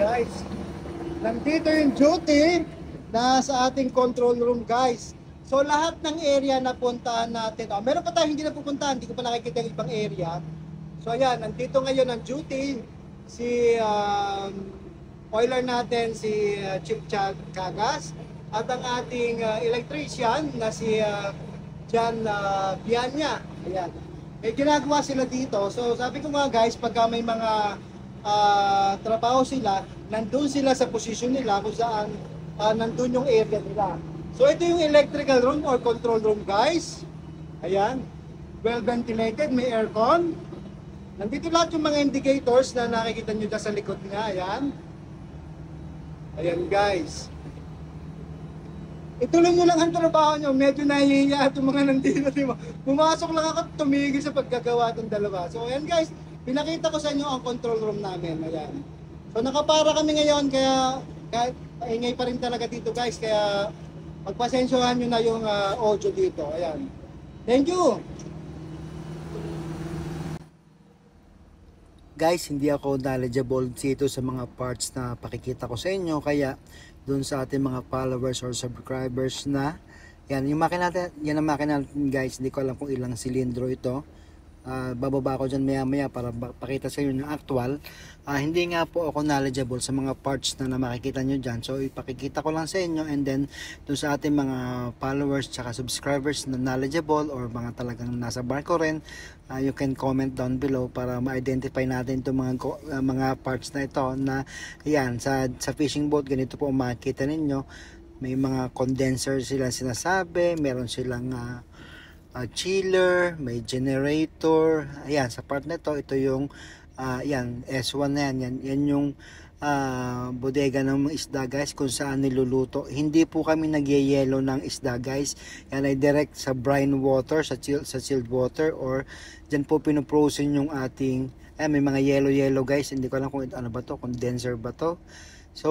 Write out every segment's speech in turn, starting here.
guys. Nandito yung duty na sa ating control room guys. So lahat ng area na puntahan natin. Meron pa tayong hindi na pupuntahan, hindi ko pa nakikita yung ibang area. So ayan, nandito ngayon ang duty si oiler natin, si Chief Cagas, at ang ating electrician na si Jan Bianya. Ayan. May ginagawa sila dito. So sabi ko nga guys, pagka may mga trabaho sila, nandun sila sa posisyon nila kung saan nandun yung area nila. So ito yung electrical room or control room guys. Ayan. Well ventilated, may aircon. Nandito lahat yung mga indicators na nakikita nyo sa likod nga. Ayan. Ayan guys. Ituloy nyo lang ang trabaho nyo. Medyo nahihiya itong mga nandito. Diba? Pumasok lang ako, tumigil sa pagkagawa itong dalawa. So ayan guys, pinakita ko sa inyo ang control room namin. Ayan. So nakapara kami ngayon, kaya ingay pa rin talaga dito guys. Kaya pagpasensyohan nyo na yung audio dito. Ayan. Thank you! Guys, hindi ako knowledgeable dito sa mga parts na pakikita ko sa inyo, kaya doon sa ating mga followers or subscribers na yan, yung makina natin, yan ang makina natin guys, hindi ko alam kung ilang silindro ito. Bababa ko dyan maya maya para pakita sa inyo ng actual. Hindi nga po ako knowledgeable sa mga parts na makikita nyo dyan, so ipakikita ko lang sa inyo, and then doon sa ating mga followers tsaka subscribers na knowledgeable or mga talagang nasa barko rin, you can comment down below para ma-identify natin itong mga parts na ito na yan, sa fishing boat ganito po makikita ninyo. May mga condenser sila sinasabi, meron silang chiller, may generator. Ayan, sa part na ito yung yan, S1 na yan yung bodega ng mga isda guys, kung saan niluluto. Hindi po kami nagyeyelo ng isda guys, yan ay direct sa brine water, sa chilled water, or dyan po pinoprosen yung ating, may mga yellow guys, hindi ko alam kung ito, ano ba to, condenser ba to. So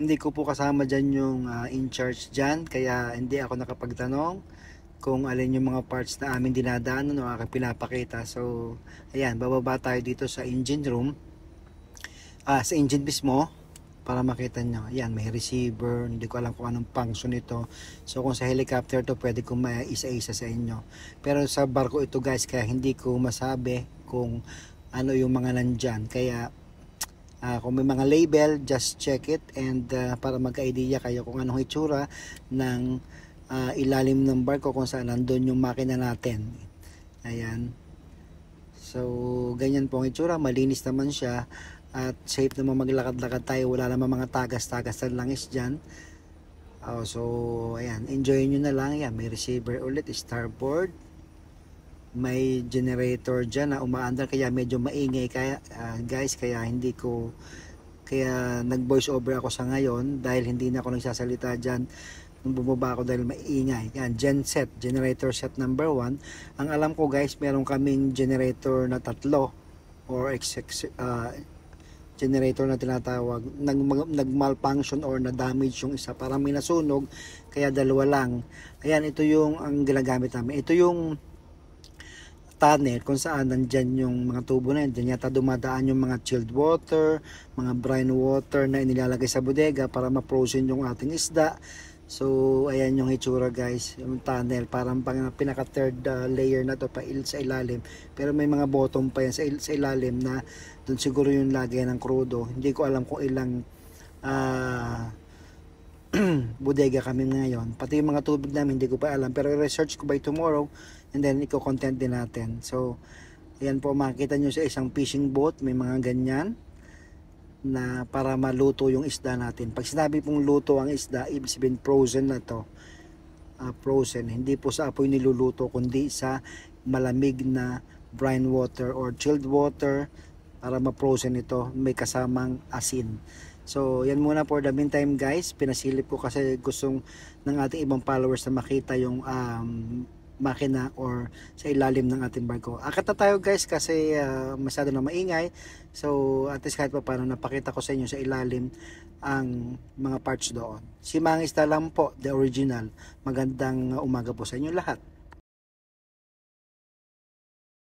hindi ko po kasama dyan yung in charge dyan, kaya hindi ako nakapagtanong kung alin yung mga parts na amin dinadaanan o aking pinapakita. So ayan, bababa tayo dito sa engine room, sa engine mismo, para makita nyo. Ayan, may receiver, hindi ko alam kung anong function ito. So kung sa helicopter to, pwede kong maisa-isa sa inyo, pero sa barko ito guys, kaya hindi ko masabi kung ano yung mga nandyan. Kaya kung may mga label, just check it, and para magka-idea kayo kung anong itsura ng ilalim ng barko, kung saan nandun yung makina natin. Ayan. So ganyan po ang itsura, malinis naman siya at safe naman maglakad-lakad tayo, wala naman mga tagas-tagas na langis dyan. So ayan, enjoy nyo na lang. Ayan, may receiver ulit, starboard, may generator dyan na umaandar, kaya medyo maingay kaya guys, kaya hindi ko, kaya nag voice over ako sa ngayon dahil hindi na ako nagsasalita dyan nung bumaba ako dahil maingay. Yan, generator set number 1. Ang alam ko guys, meron kaming generator na tatlo, or generator na tinatawag, nag-malfunction or na-damage yung isa, parang may nasunog, kaya dalawa lang. Ayan, ito yung ang ginagamit namin. Ito yung tunnel kung saan nandyan yung mga tubo na yun. Diyan yata dumadaan yung mga chilled water, mga brine water na inilalagay sa bodega para ma-frozen yung ating isda. So ayan yung itsura guys, yung tunnel, parang pinaka third layer na to pa sa ilalim, pero may mga bottom pa yan sa ilalim na dun siguro yung lagay ng crudo. Hindi ko alam kung ilang bodega kami ngayon, pati yung mga tubig namin hindi ko pa alam, pero research ko by tomorrow, and then i-content din natin. So ayan po, makikita nyo sa isang fishing boat, may mga ganyan na para maluto yung isda natin. Pag sinabi pong luto ang isda, ibig sabihin frozen na to. Frozen, hindi po sa apoy niluluto, kundi sa malamig na brine water or chilled water para ma-frozen ito, may kasamang asin. So yan muna for the meantime guys, pinasilip ko kasi gustong ng ating ibang followers na makita yung makina or sa ilalim ng ating barko. Akat na tayo guys kasi masyado na maingay. So at least kahit pa paano napakita ko sa inyo sa ilalim ang mga parts doon. Si Mangista lang po, the original. Magandang umaga po sa inyo lahat.